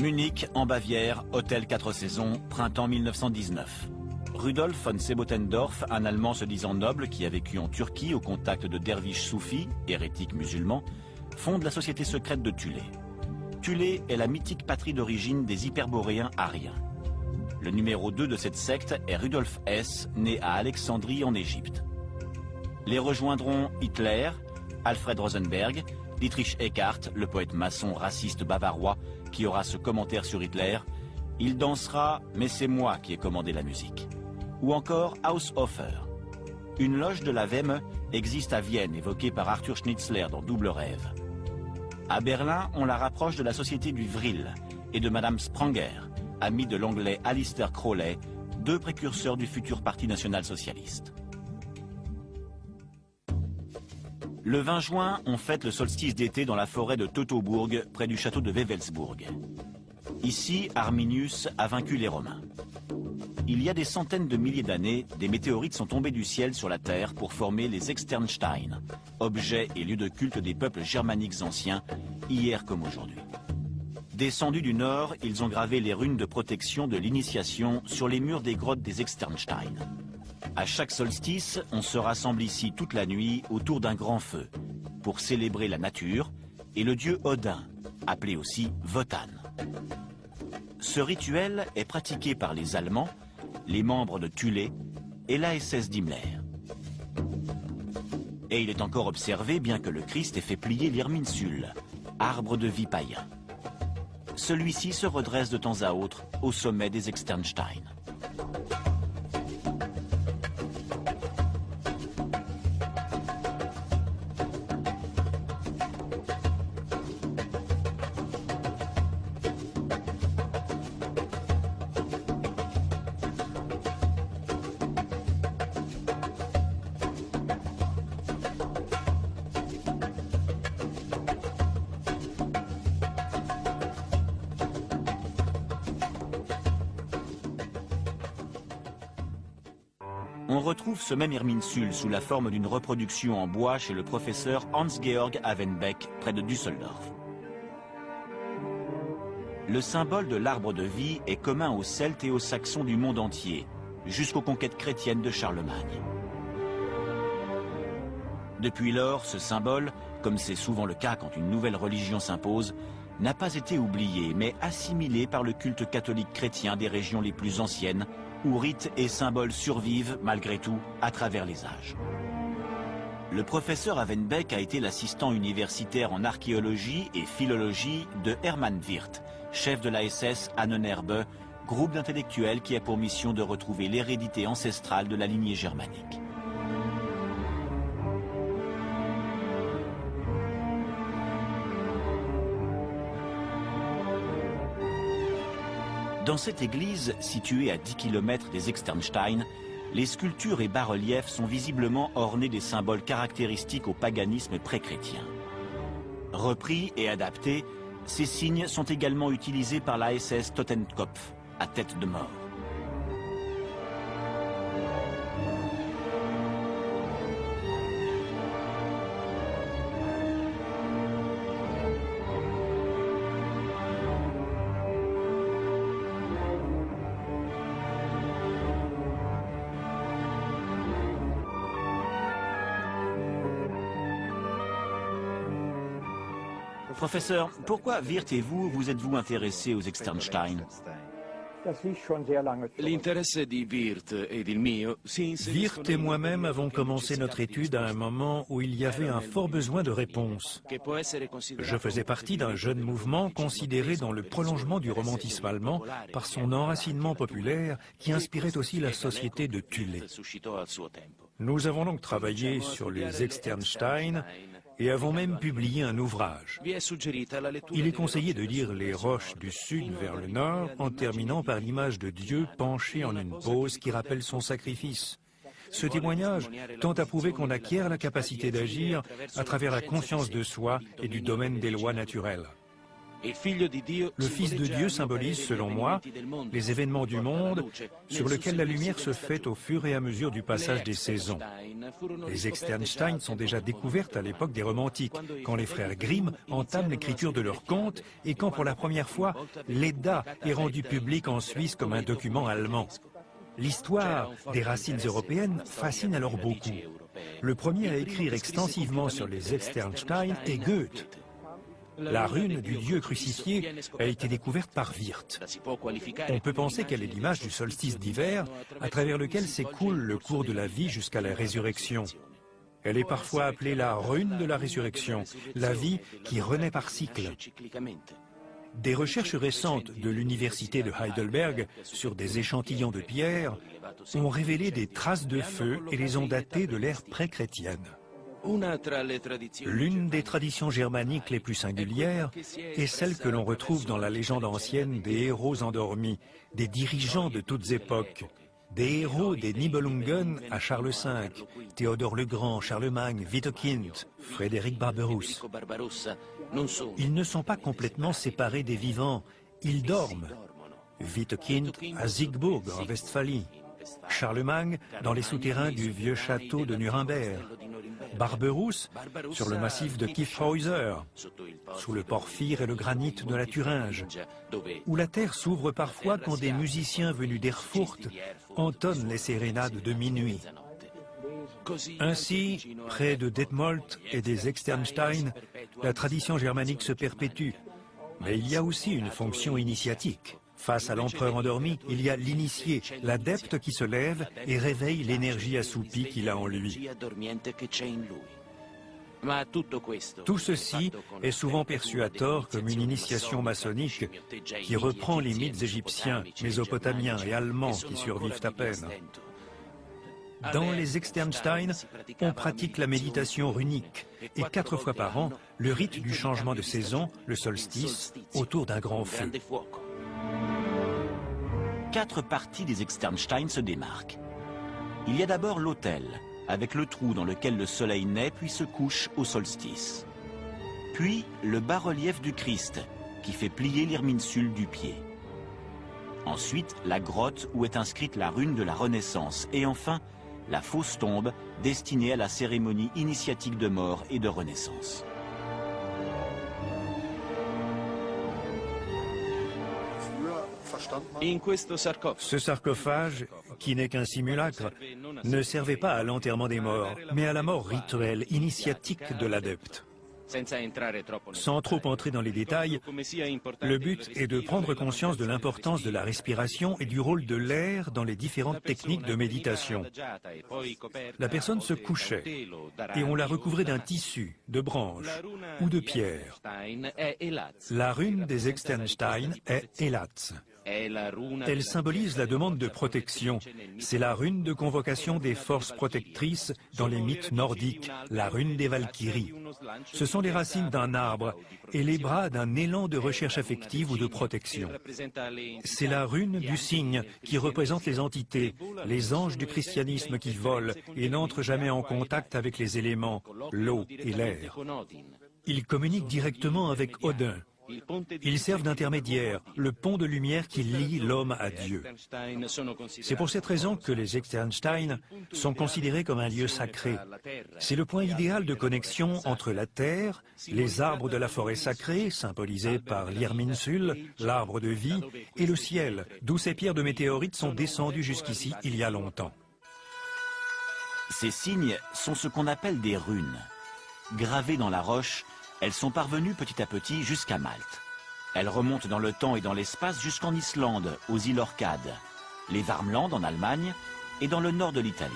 Munich, en Bavière, hôtel 4 saisons, printemps 1919. Rudolf von Sebottendorf, un Allemand se disant noble qui a vécu en Turquie au contact de derviches soufis, hérétiques musulmans, fonde la société secrète de Thulé. Thulé est la mythique patrie d'origine des hyperboréens ariens. Le numéro 2 de cette secte est Rudolf Hess, né à Alexandrie en Égypte. Les rejoindront Hitler, Alfred Rosenberg, Dietrich Eckart, le poète maçon raciste bavarois, qui aura ce commentaire sur Hitler, « Il dansera, mais c'est moi qui ai commandé la musique ». Ou encore Haushofer. Une loge de la Wemme existe à Vienne, évoquée par Arthur Schnitzler dans Double Rêve. À Berlin, on la rapproche de la société du Vril et de Madame Spranger, amie de l'anglais Alistair Crowley, deux précurseurs du futur Parti national-socialiste. Le 20 juin, on fête le solstice d'été dans la forêt de Teutoburg, près du château de Wewelsburg. Ici, Arminius a vaincu les Romains. Il y a des centaines de milliers d'années, des météorites sont tombées du ciel sur la Terre pour former les Externsteine, objets et lieux de culte des peuples germaniques anciens, hier comme aujourd'hui. Descendus du nord, ils ont gravé les runes de protection de l'initiation sur les murs des grottes des Externsteine. À chaque solstice, on se rassemble ici toute la nuit autour d'un grand feu pour célébrer la nature et le dieu Odin, appelé aussi Wotan. Ce rituel est pratiqué par les Allemands, les membres de Thulé et l'ASS d'Himmler. Et il est encore observé bien que le Christ ait fait plier l'Irminsul, arbre de vie païen. Celui-ci se redresse de temps à autre au sommet des Externsteine. On retrouve ce même Irminsul sous la forme d'une reproduction en bois chez le professeur Hans-Georg Havenbeck, près de Düsseldorf. Le symbole de l'arbre de vie est commun aux Celtes et aux Saxons du monde entier, jusqu'aux conquêtes chrétiennes de Charlemagne. Depuis lors, ce symbole, comme c'est souvent le cas quand une nouvelle religion s'impose, n'a pas été oublié, mais assimilé par le culte catholique chrétien des régions les plus anciennes, où rites et symboles survivent, malgré tout, à travers les âges. Le professeur Havenbeck a été l'assistant universitaire en archéologie et philologie de Hermann Wirth, chef de l'ASS Ahnenerbe, groupe d'intellectuels qui a pour mission de retrouver l'hérédité ancestrale de la lignée germanique. Dans cette église, située à 10 km des Externsteine, les sculptures et bas-reliefs sont visiblement ornés des symboles caractéristiques au paganisme pré-chrétien. Repris et adaptés, ces signes sont également utilisés par la SS Totenkopf, à tête de mort. Professeur, pourquoi Wirth et vous êtes-vous intéressés aux Externsteine? L'intérêt di Wirth et il mio si inseriscono. Wirth et moi-même avons commencé notre étude à un moment où il y avait un fort besoin de réponses. Je faisais partie d'un jeune mouvement considéré dans le prolongement du romantisme allemand par son enracinement populaire qui inspirait aussi la société de Thulé. Nous avons donc travaillé sur les Externsteine et avons même publié un ouvrage. Il est conseillé de lire les roches du sud vers le nord en terminant par l'image de Dieu penché en une pose qui rappelle son sacrifice. Ce témoignage tend à prouver qu'on acquiert la capacité d'agir à travers la conscience de soi et du domaine des lois naturelles. Le Fils de Dieu symbolise, selon moi, les événements du monde sur lesquels la lumière se fait au fur et à mesure du passage des saisons. Les Externstein sont déjà découvertes à l'époque des Romantiques, quand les frères Grimm entament l'écriture de leurs contes et quand pour la première fois, l'Edda est rendue publique en Suisse comme un document allemand. L'histoire des racines européennes fascine alors beaucoup. Le premier à écrire extensivement sur les Externstein est Goethe. La rune du dieu crucifié a été découverte par Wirth. On peut penser qu'elle est l'image du solstice d'hiver à travers lequel s'écoule le cours de la vie jusqu'à la résurrection. Elle est parfois appelée la rune de la résurrection, la vie qui renaît par cycle. Des recherches récentes de l'université de Heidelberg sur des échantillons de pierre ont révélé des traces de feu et les ont datées de l'ère pré-chrétienne. L'une des traditions germaniques les plus singulières est celle que l'on retrouve dans la légende ancienne des héros endormis, des dirigeants de toutes époques, des héros des Nibelungen à Charles V, Théodore le Grand, Charlemagne, Wittekind, Frédéric Barberousse. Ils ne sont pas complètement séparés des vivants, ils dorment. Wittekind à Siegburg en Westphalie, Charlemagne dans les souterrains du vieux château de Nuremberg, Barberousse sur le massif de Kyffhäuser, sous le porphyre et le granit de la Thuringe, où la terre s'ouvre parfois quand des musiciens venus d'Erfurt entonnent les sérénades de minuit. Ainsi, près de Detmold et des Externstein, la tradition germanique se perpétue. Mais il y a aussi une fonction initiatique. Face à l'empereur endormi, il y a l'initié, l'adepte qui se lève et réveille l'énergie assoupie qu'il a en lui. Tout ceci est souvent perçu à tort comme une initiation maçonnique qui reprend les mythes égyptiens, mésopotamiens et allemands qui survivent à peine. Dans les Externstein, on pratique la méditation runique et 4 fois par an, le rite du changement de saison, le solstice, autour d'un grand feu. 4 parties des Externstein se démarquent. Il y a d'abord l'autel, avec le trou dans lequel le soleil naît puis se couche au solstice. Puis le bas-relief du Christ, qui fait plier l'irminsule du pied. Ensuite, la grotte où est inscrite la rune de la Renaissance. Et enfin, la fausse tombe, destinée à la cérémonie initiatique de mort et de renaissance. Ce sarcophage, qui n'est qu'un simulacre, ne servait pas à l'enterrement des morts, mais à la mort rituelle, initiatique de l'adepte. Sans trop entrer dans les détails, le but est de prendre conscience de l'importance de la respiration et du rôle de l'air dans les différentes techniques de méditation. La personne se couchait et on la recouvrait d'un tissu, de branches ou de pierres. La rune des Externstein est Elatz. Elle symbolise la demande de protection. C'est la rune de convocation des forces protectrices dans les mythes nordiques, la rune des Valkyries. Ce sont les racines d'un arbre et les bras d'un élan de recherche affective ou de protection. C'est la rune du cygne qui représente les entités, les anges du christianisme qui volent et n'entrent jamais en contact avec les éléments, l'eau et l'air. Ils communiquent directement avec Odin. Ils servent d'intermédiaire, le pont de lumière qui lie l'homme à Dieu. C'est pour cette raison que les Externstein sont considérés comme un lieu sacré. C'est le point idéal de connexion entre la terre, les arbres de la forêt sacrée, symbolisés par l'Irminsul, l'arbre de vie, et le ciel, d'où ces pierres de météorites sont descendues jusqu'ici il y a longtemps. Ces signes sont ce qu'on appelle des runes. Gravées dans la roche, elles sont parvenues petit à petit jusqu'à Malte. Elles remontent dans le temps et dans l'espace jusqu'en Islande, aux îles Orcades, les Värmland en Allemagne et dans le nord de l'Italie.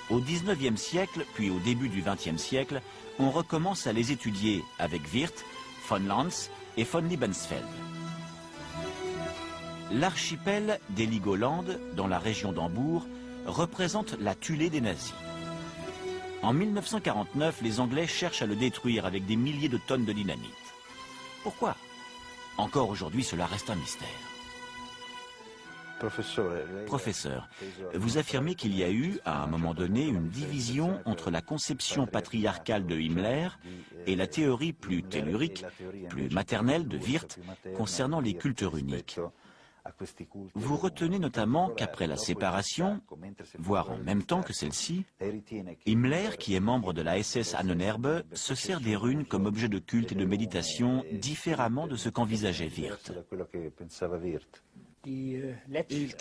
Au XIXe siècle, puis au début du XXe siècle, on recommence à les étudier avec Wirth, von Lanz et von Liebensfeld. L'archipel d'Heligoland, dans la région d'Hambourg, représente la tuile des nazis. En 1949, les Anglais cherchent à le détruire avec des milliers de tonnes de dynamite. Pourquoi? Encore aujourd'hui, cela reste un mystère. Professeur, vous affirmez qu'il y a eu, à un moment donné, une division entre la conception patriarcale de Himmler et la théorie plus tellurique, plus maternelle de Wirth concernant les cultes runiques. Vous retenez notamment qu'après la séparation, voire en même temps que celle-ci, Himmler, qui est membre de la SS Ahnenerbe, se sert des runes comme objet de culte et de méditation différemment de ce qu'envisageait Wirth. Le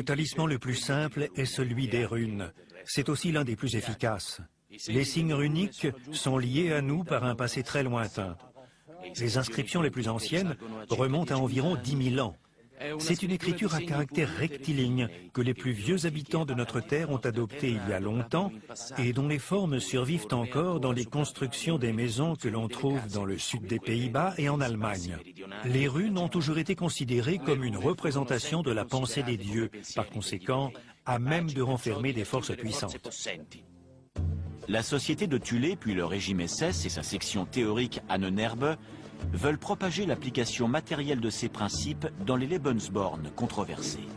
talisman le plus simple est celui des runes. C'est aussi l'un des plus efficaces. Les signes runiques sont liés à nous par un passé très lointain. Les inscriptions les plus anciennes remontent à environ 10 000 ans. C'est une écriture à caractère rectiligne que les plus vieux habitants de notre terre ont adoptée il y a longtemps et dont les formes survivent encore dans les constructions des maisons que l'on trouve dans le sud des Pays-Bas et en Allemagne. Les runes ont toujours été considérées comme une représentation de la pensée des dieux, par conséquent, à même de renfermer des forces puissantes. La société de Thulé, puis le régime SS et sa section théorique Ahnenerbe veulent propager l'application matérielle de ces principes dans les Lebensborn controversés.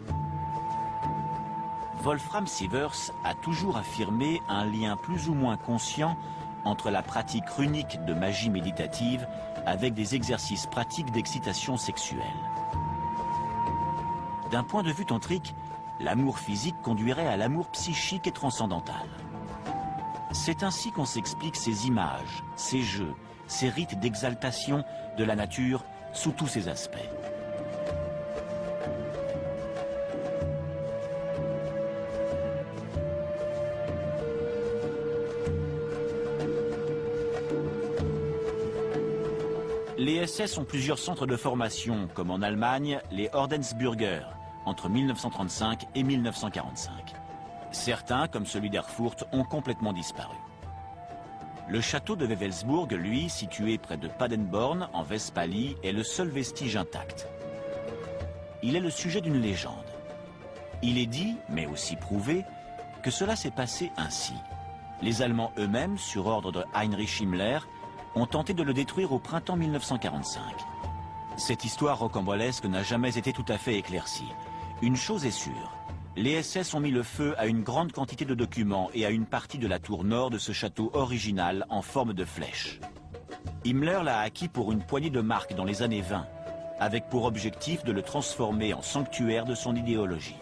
Wolfram Sievers a toujours affirmé un lien plus ou moins conscient entre la pratique runique de magie méditative avec des exercices pratiques d'excitation sexuelle. D'un point de vue tantrique, l'amour physique conduirait à l'amour psychique et transcendantal. C'est ainsi qu'on s'explique ces images, ces jeux, ces rites d'exaltation de la nature sous tous ses aspects. Les SS ont plusieurs centres de formation, comme en Allemagne, les Ordensbürger, entre 1935 et 1945. Certains, comme celui d'Erfurt, ont complètement disparu. Le château de Wewelsburg, lui, situé près de Paderborn, en Westphalie, est le seul vestige intact. Il est le sujet d'une légende. Il est dit, mais aussi prouvé, que cela s'est passé ainsi. Les Allemands eux-mêmes, sur ordre de Heinrich Himmler, ont tenté de le détruire au printemps 1945. Cette histoire rocambolesque n'a jamais été tout à fait éclaircie. Une chose est sûre. Les SS ont mis le feu à une grande quantité de documents et à une partie de la tour nord de ce château original en forme de flèche. Himmler l'a acquis pour une poignée de marks dans les années 20, avec pour objectif de le transformer en sanctuaire de son idéologie.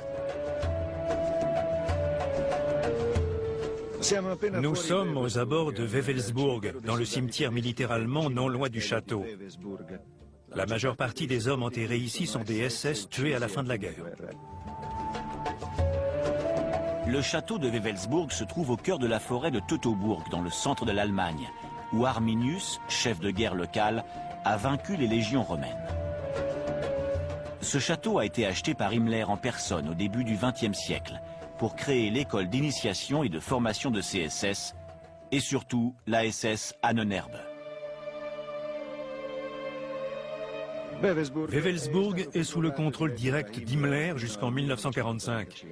Nous sommes aux abords de Wewelsburg, dans le cimetière militaire allemand non loin du château. La majeure partie des hommes enterrés ici sont des SS tués à la fin de la guerre. Le château de Wewelsburg se trouve au cœur de la forêt de Teutoburg, dans le centre de l'Allemagne, où Arminius, chef de guerre local, a vaincu les légions romaines. Ce château a été acheté par Himmler en personne au début du XXe siècle, pour créer l'école d'initiation et de formation de CSS, et surtout la SS Ahnenerbe. Wewelsburg est sous le contrôle direct d'Himmler jusqu'en 1945.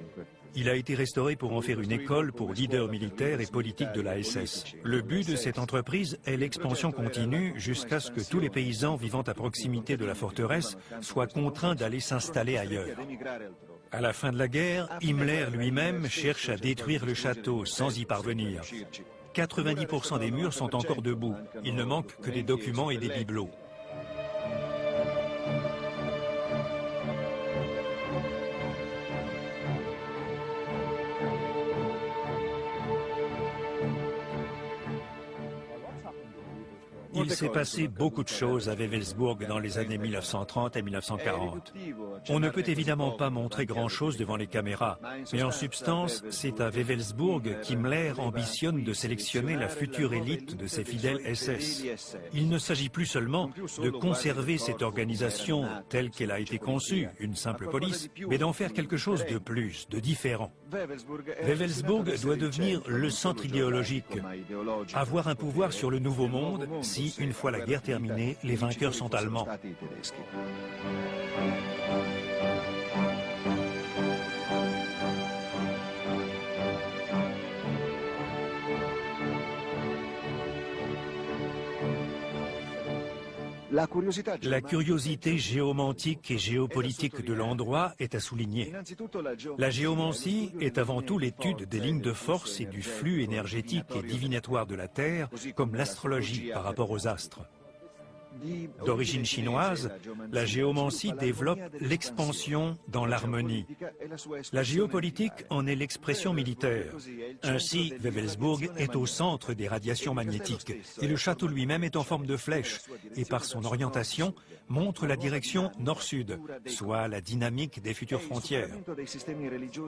Il a été restauré pour en faire une école pour leaders militaires et politiques de la SS. Le but de cette entreprise est l'expansion continue jusqu'à ce que tous les paysans vivant à proximité de la forteresse soient contraints d'aller s'installer ailleurs. À la fin de la guerre, Himmler lui-même cherche à détruire le château sans y parvenir. 90% des murs sont encore debout. Il ne manque que des documents et des bibelots. Il s'est passé beaucoup de choses à Wewelsburg dans les années 1930 et 1940. On ne peut évidemment pas montrer grand-chose devant les caméras, mais en substance, c'est à Wewelsburg qu'Himmler ambitionne de sélectionner la future élite de ses fidèles SS. Il ne s'agit plus seulement de conserver cette organisation telle qu'elle a été conçue, une simple police, mais d'en faire quelque chose de plus, de différent. Wewelsburg doit devenir le centre idéologique, avoir un pouvoir sur le Nouveau Monde si, une fois la guerre terminée, les vainqueurs sont allemands. La curiosité géomantique et géopolitique de l'endroit est à souligner. La géomancie est avant tout l'étude des lignes de force et du flux énergétique et divinatoire de la Terre, comme l'astrologie par rapport aux astres. D'origine chinoise, la géomancie développe l'expansion dans l'harmonie. La géopolitique en est l'expression militaire. Ainsi, Wewelsburg est au centre des radiations magnétiques et le château lui-même est en forme de flèche et par son orientation montre la direction nord-sud, soit la dynamique des futures frontières.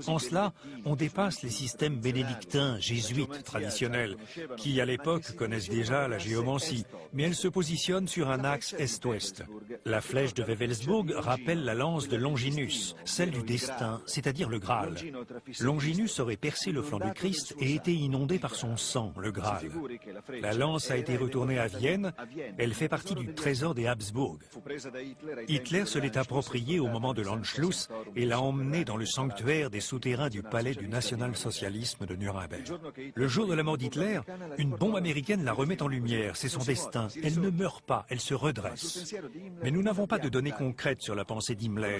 En cela, on dépasse les systèmes bénédictins, jésuites traditionnels, qui à l'époque connaissent déjà la géomancie, mais elle se positionne sur un axe est-ouest. La flèche de Wewelsburg rappelle la lance de Longinus, celle du destin, c'est-à-dire le Graal. Longinus aurait percé le flanc du Christ et été inondé par son sang, le Graal. La lance a été retournée à Vienne, elle fait partie du trésor des Habsbourg. Hitler se l'est appropriée au moment de l'Anschluss et l'a emmenée dans le sanctuaire des souterrains du palais du national-socialisme de Nuremberg. Le jour de la mort d'Hitler, une bombe américaine la remet en lumière, c'est son destin. Elle ne meurt pas, elle se redresse. Mais nous n'avons pas de données concrètes sur la pensée d'Himmler.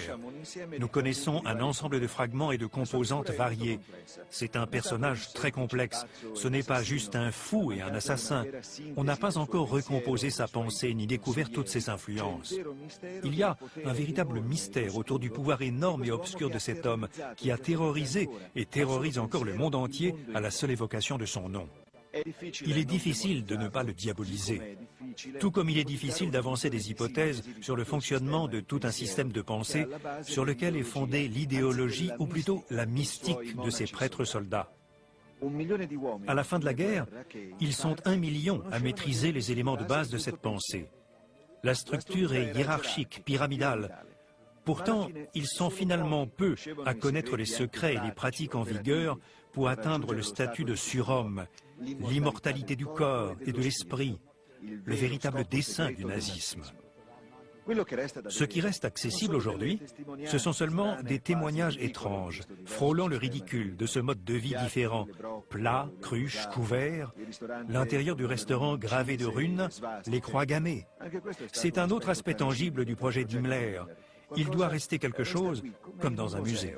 Nous connaissons un ensemble de fragments et de composantes variées. C'est un personnage très complexe. Ce n'est pas juste un fou et un assassin. On n'a pas encore recomposé sa pensée ni découvert toutes ses influences. Il y a un véritable mystère autour du pouvoir énorme et obscur de cet homme qui a terrorisé et terrorise encore le monde entier à la seule évocation de son nom. Il est difficile de ne pas le diaboliser, tout comme il est difficile d'avancer des hypothèses sur le fonctionnement de tout un système de pensée sur lequel est fondée l'idéologie ou plutôt la mystique de ces prêtres soldats. À la fin de la guerre, ils sont 1 million à maîtriser les éléments de base de cette pensée. La structure est hiérarchique, pyramidale. Pourtant, ils sont finalement peu à connaître les secrets et les pratiques en vigueur pour atteindre le statut de surhomme, l'immortalité du corps et de l'esprit, le véritable dessein du nazisme. Ce qui reste accessible aujourd'hui, ce sont seulement des témoignages étranges, frôlant le ridicule de ce mode de vie différent. Plats, cruches, couverts, l'intérieur du restaurant gravé de runes, les croix gammées. C'est un autre aspect tangible du projet d'Himmler. Il doit rester quelque chose comme dans un musée.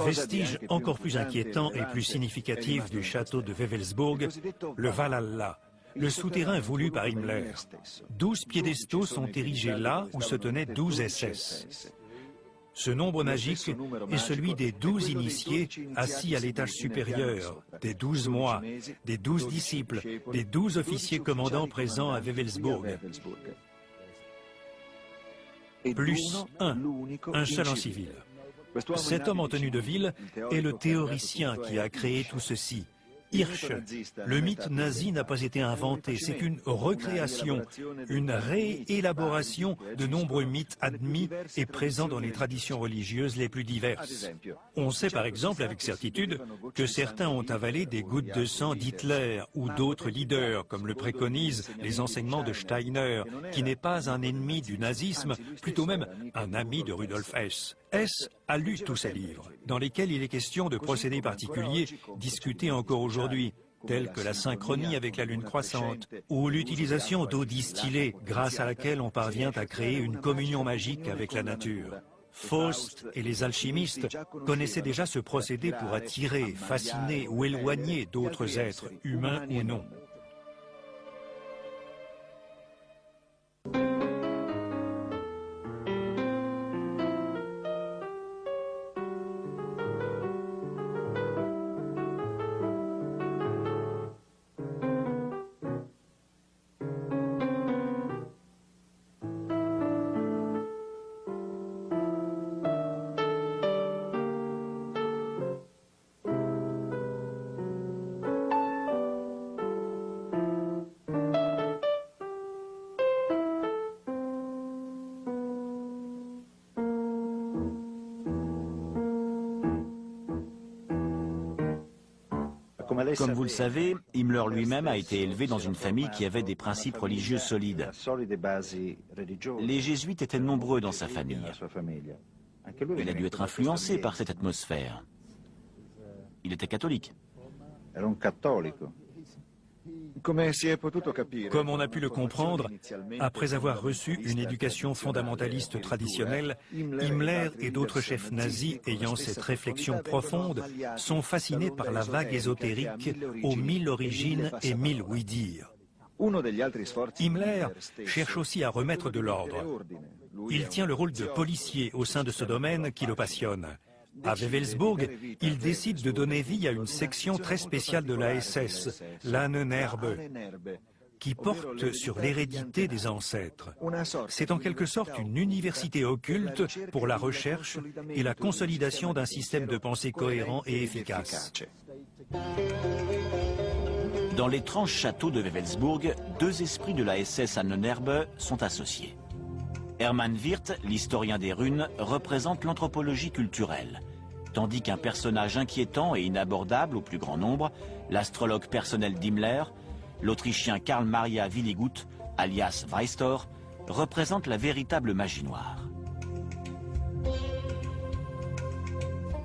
Vestige encore plus inquiétant et plus significatif du château de Wewelsburg, le Valhalla, le souterrain voulu par Himmler. 12 piédestaux sont érigés là où se tenaient 12 SS. Ce nombre magique est celui des 12 initiés assis à l'étage supérieur, des 12 mois, des 12 disciples, des 12 officiers commandants présents à Wewelsburg. Plus un seul en civil. Cet homme en tenue de ville est le théoricien qui a créé tout ceci. Hirsch, le mythe nazi n'a pas été inventé, c'est une recréation, une réélaboration de nombreux mythes admis et présents dans les traditions religieuses les plus diverses. On sait par exemple avec certitude que certains ont avalé des gouttes de sang d'Hitler ou d'autres leaders, comme le préconisent les enseignements de Steiner, qui n'est pas un ennemi du nazisme, plutôt même un ami de Rudolf Hess. Hess a lu tous ces livres, dans lesquels il est question de procédés particuliers discutés encore aujourd'hui, tels que la synchronie avec la lune croissante, ou l'utilisation d'eau distillée, grâce à laquelle on parvient à créer une communion magique avec la nature. Faust et les alchimistes connaissaient déjà ce procédé pour attirer, fasciner ou éloigner d'autres êtres, humains ou non. Comme vous le savez, Himmler lui-même a été élevé dans une famille qui avait des principes religieux solides. Les jésuites étaient nombreux dans sa famille. Il a dû être influencé par cette atmosphère. Il était catholique. Comme on a pu le comprendre, après avoir reçu une éducation fondamentaliste traditionnelle, Himmler et d'autres chefs nazis ayant cette réflexion profonde sont fascinés par la vague ésotérique aux 1000 origines et 1000 oui-dire. Himmler cherche aussi à remettre de l'ordre. Il tient le rôle de policier au sein de ce domaine qui le passionne. À Wewelsburg, il décide de donner vie à une section très spéciale de la SS, l'Ahnenerbe, qui porte sur l'hérédité des ancêtres. C'est en quelque sorte une université occulte pour la recherche et la consolidation d'un système de pensée cohérent et efficace. Dans l'étrange château de Wewelsburg, deux esprits de la SS Ahnenerbe sont associés. Hermann Wirth, l'historien des runes, représente l'anthropologie culturelle, tandis qu'un personnage inquiétant et inabordable au plus grand nombre, l'astrologue personnel d'Himmler, l'Autrichien Karl Maria Willigut, alias Weistor, représente la véritable magie noire.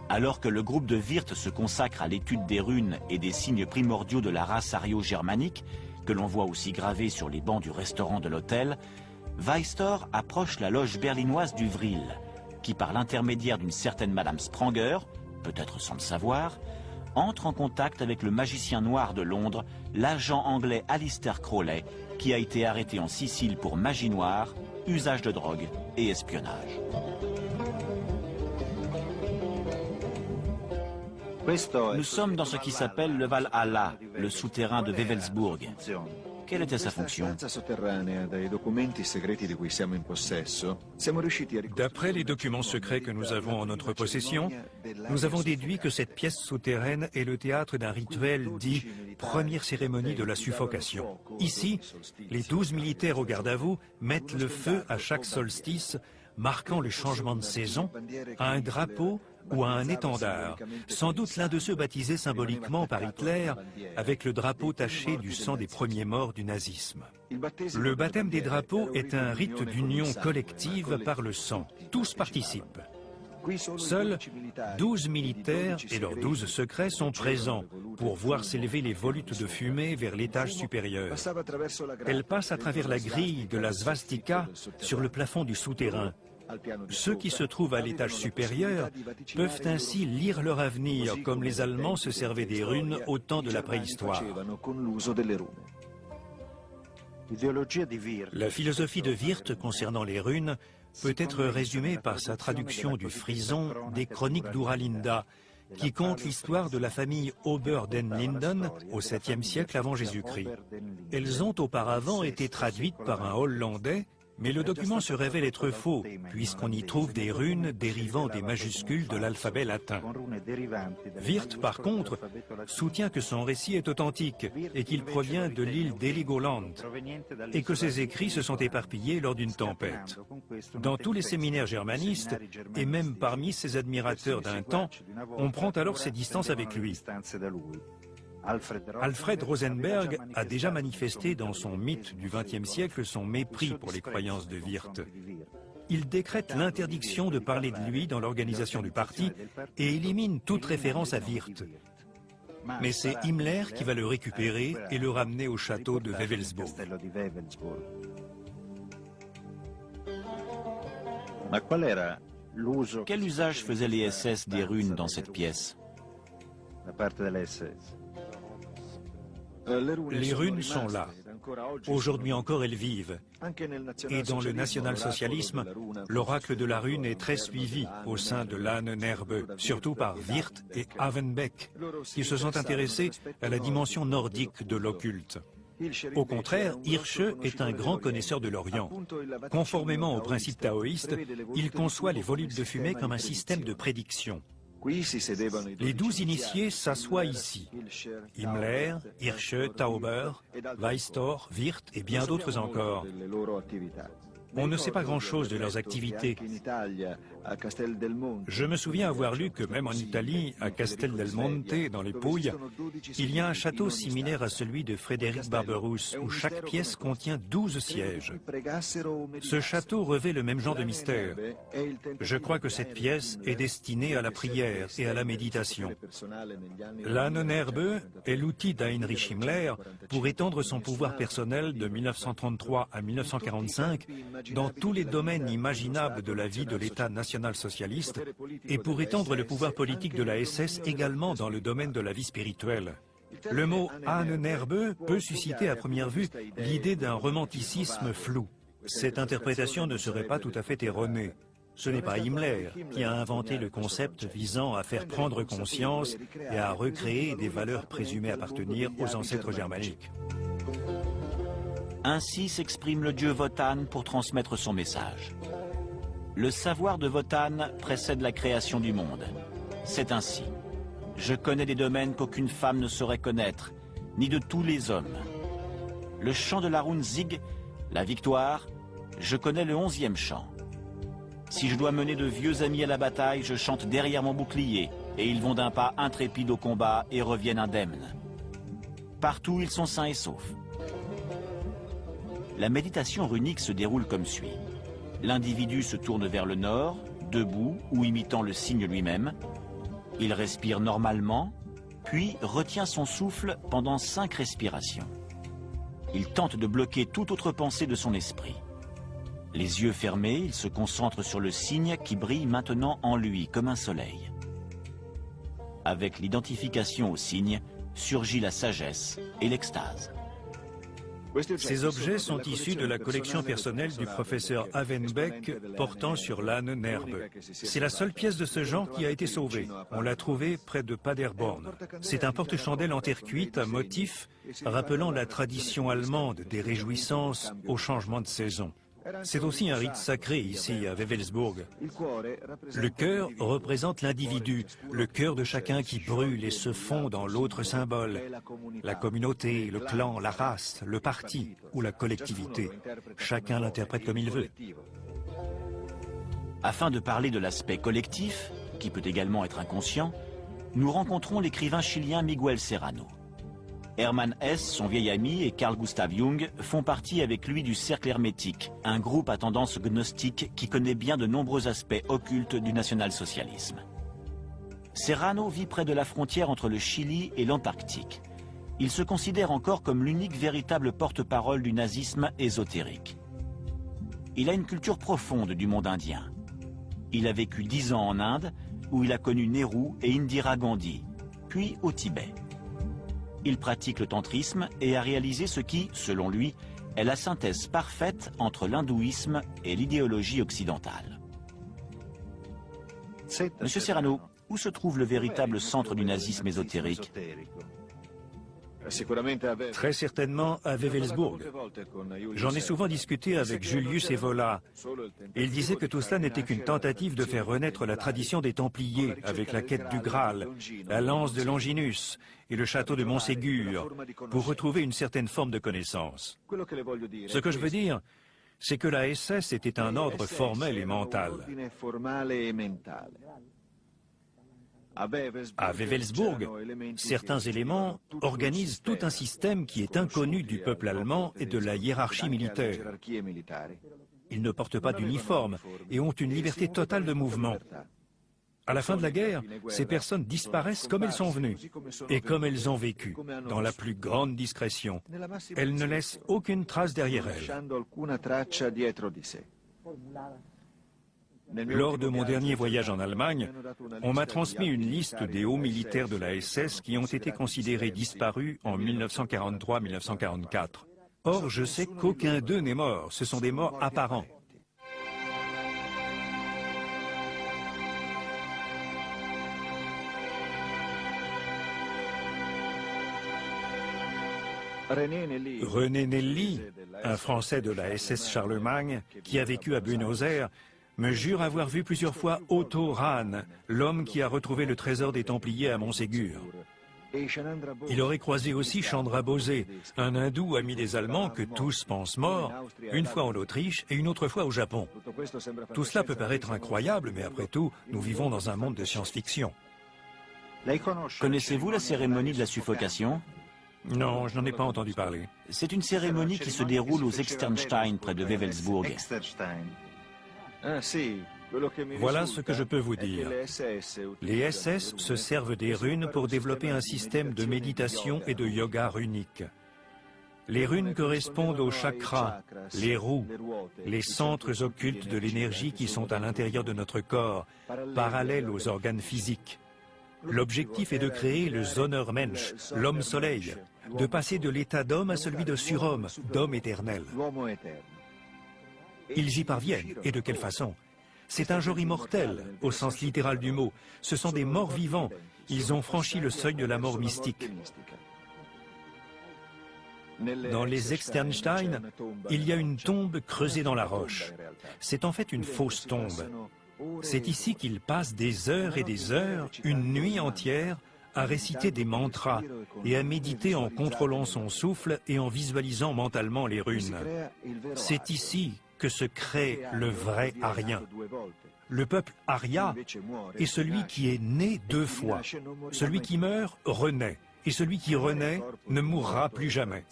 Alors que le groupe de Wirth se consacre à l'étude des runes et des signes primordiaux de la race ario-germanique, que l'on voit aussi gravés sur les bancs du restaurant de l'hôtel, Weistor approche la loge berlinoise du Vril, qui par l'intermédiaire d'une certaine Madame Spranger, peut-être sans le savoir, entre en contact avec le magicien noir de Londres, l'agent anglais Alistair Crowley, qui a été arrêté en Sicile pour magie noire, usage de drogue et espionnage. Nous sommes dans ce qui s'appelle le Valhalla, le souterrain de Wewelsburg. Quelle était sa fonction? D'après les documents secrets que nous avons en notre possession, nous avons déduit que cette pièce souterraine est le théâtre d'un rituel dit « première cérémonie de la suffocation ». Ici, les 12 militaires au garde à vous mettent le feu à chaque solstice, marquant le changement de saison, à un drapeau ou à un étendard, sans doute l'un de ceux baptisés symboliquement par Hitler avec le drapeau taché du sang des premiers morts du nazisme. Le baptême des drapeaux est un rite d'union collective par le sang. Tous participent. Seuls 12 militaires et leurs 12 secrets sont présents pour voir s'élever les volutes de fumée vers l'étage supérieur. Elles passent à travers la grille de la svastika sur le plafond du souterrain. Ceux qui se trouvent à l'étage supérieur peuvent ainsi lire leur avenir comme les Allemands se servaient des runes au temps de la préhistoire. La philosophie de Wirth concernant les runes peut être résumée par sa traduction du frison des chroniques d'Uralinda, qui compte l'histoire de la famille Ober-den-Linden au 7e siècle avant Jésus-Christ. Elles ont auparavant été traduites par un Hollandais, mais le document se révèle être faux, puisqu'on y trouve des runes dérivant des majuscules de l'alphabet latin. Wirth, par contre, soutient que son récit est authentique et qu'il provient de l'île d'Heligoland, et que ses écrits se sont éparpillés lors d'une tempête. Dans tous les séminaires germanistes, et même parmi ses admirateurs d'un temps, on prend alors ses distances avec lui. Alfred Rosenberg a déjà manifesté dans son mythe du XXe siècle son mépris pour les croyances de Wirth. Il décrète l'interdiction de parler de lui dans l'organisation du parti et élimine toute référence à Wirth. Mais c'est Himmler qui va le récupérer et le ramener au château de Wewelsburg. Quel usage faisaient les SS des runes dans cette pièce? Les runes sont là. Aujourd'hui encore, elles vivent. Et dans le national-socialisme, l'oracle de la rune est très suivi au sein de l'Ahnenerbe, surtout par Wirth et Havenbeck, qui se sont intéressés à la dimension nordique de l'occulte. Au contraire, Hirsche est un grand connaisseur de l'Orient. Conformément aux principes taoïstes, il conçoit les volutes de fumée comme un système de prédiction. Les 12 initiés s'assoient ici. Himmler, Hirsche, Tauber, Weistor, Wirth et bien d'autres encore. On ne sait pas grand-chose de leurs activités. Je me souviens avoir lu que même en Italie, à Castel del Monte, dans les Pouilles, il y a un château similaire à celui de Frédéric Barberousse, où chaque pièce contient 12 sièges. Ce château revêt le même genre de mystère. Je crois que cette pièce est destinée à la prière et à la méditation. L'Ahnenerbe est l'outil d'Heinrich Himmler pour étendre son pouvoir personnel de 1933 à 1945 dans tous les domaines imaginables de la vie de l'État national-socialiste et pour étendre le pouvoir politique de la SS également dans le domaine de la vie spirituelle. Le mot Ahnenerbe peut susciter à première vue l'idée d'un romanticisme flou. Cette interprétation ne serait pas tout à fait erronée. Ce n'est pas Himmler qui a inventé le concept visant à faire prendre conscience et à recréer des valeurs présumées appartenir aux ancêtres germaniques. Ainsi s'exprime le dieu Wotan pour transmettre son message. Le savoir de Wotan précède la création du monde. C'est ainsi. Je connais des domaines qu'aucune femme ne saurait connaître, ni de tous les hommes. Le chant de la rune Zig, la victoire, je connais le 11e chant. Si je dois mener de vieux amis à la bataille, je chante derrière mon bouclier, et ils vont d'un pas intrépide au combat et reviennent indemnes. Partout, ils sont sains et saufs. La méditation runique se déroule comme suit. L'individu se tourne vers le nord, debout ou imitant le signe lui-même. Il respire normalement, puis retient son souffle pendant 5 respirations. Il tente de bloquer toute autre pensée de son esprit. Les yeux fermés, il se concentre sur le signe qui brille maintenant en lui comme un soleil. Avec l'identification au signe, surgit la sagesse et l'extase. Ces objets sont issus de la collection personnelle du professeur Havenbeck portant sur l'Ahnenerbe. C'est la seule pièce de ce genre qui a été sauvée. On l'a trouvée près de Paderborn. C'est un porte-chandelle en terre cuite à motif rappelant la tradition allemande des réjouissances au changement de saison. C'est aussi un rite sacré ici à Wewelsburg. Le cœur représente l'individu, le cœur de chacun qui brûle et se fond dans l'autre symbole. La communauté, le clan, la race, le parti ou la collectivité. Chacun l'interprète comme il veut. Afin de parler de l'aspect collectif, qui peut également être inconscient, nous rencontrons l'écrivain chilien Miguel Serrano. Hermann Hesse, son vieil ami, et Carl Gustav Jung font partie avec lui du Cercle Hermétique, un groupe à tendance gnostique qui connaît bien de nombreux aspects occultes du national-socialisme. Serrano vit près de la frontière entre le Chili et l'Antarctique. Il se considère encore comme l'unique véritable porte-parole du nazisme ésotérique. Il a une culture profonde du monde indien. Il a vécu 10 ans en Inde, où il a connu Nehru et Indira Gandhi, puis au Tibet. Il pratique le tantrisme et a réalisé ce qui, selon lui, est la synthèse parfaite entre l'hindouisme et l'idéologie occidentale. Monsieur Serrano, où se trouve le véritable centre du nazisme ésotérique ? Très certainement à Wewelsburg. J'en ai souvent discuté avec Julius Evola. Il disait que tout cela n'était qu'une tentative de faire renaître la tradition des Templiers avec la quête du Graal, la lance de Longinus et le château de Montségur pour retrouver une certaine forme de connaissance. Ce que je veux dire, c'est que la SS était un ordre formel et mental. À Wewelsburg, certains éléments organisent tout un système qui est inconnu du peuple allemand et de la hiérarchie militaire. Ils ne portent pas d'uniforme et ont une liberté totale de mouvement. À la fin de la guerre, ces personnes disparaissent comme elles sont venues et comme elles ont vécu, dans la plus grande discrétion. Elles ne laissent aucune trace derrière elles. Lors de mon dernier voyage en Allemagne, on m'a transmis une liste des hauts militaires de la SS qui ont été considérés disparus en 1943-1944. Or, je sais qu'aucun d'eux n'est mort, ce sont des morts apparents. René Nelly, un Français de la SS Charlemagne, qui a vécu à Buenos Aires, me jure avoir vu plusieurs fois Otto Rahn, l'homme qui a retrouvé le trésor des Templiers à Montségur. Il aurait croisé aussi Chandra Bose, un hindou ami des Allemands que tous pensent mort, une fois en Autriche et une autre fois au Japon. Tout cela peut paraître incroyable, mais après tout, nous vivons dans un monde de science-fiction. Connaissez-vous la cérémonie de la suffocation? Non, je n'en ai pas entendu parler. C'est une cérémonie qui se déroule aux Externstein, près de Wewelsburg. Voilà ce que je peux vous dire. Les SS se servent des runes pour développer un système de méditation et de yoga runique. Les runes correspondent aux chakras, les roues, les centres occultes de l'énergie qui sont à l'intérieur de notre corps, parallèles aux organes physiques. L'objectif est de créer le Sonnermensch, l'homme soleil, de passer de l'état d'homme à celui de surhomme, d'homme éternel. Ils y parviennent, et de quelle façon? C'est un genre immortel, au sens littéral du mot. Ce sont des morts vivants. Ils ont franchi le seuil de la mort mystique. Dans les Externstein, il y a une tombe creusée dans la roche. C'est en fait une fausse tombe. C'est ici qu'ils passent des heures et des heures, une nuit entière, à réciter des mantras et à méditer en contrôlant son souffle et en visualisant mentalement les runes. C'est ici que se crée le vrai Arien. Le peuple Arya est celui qui est né deux fois. Celui qui meurt renaît, et celui qui renaît ne mourra plus jamais.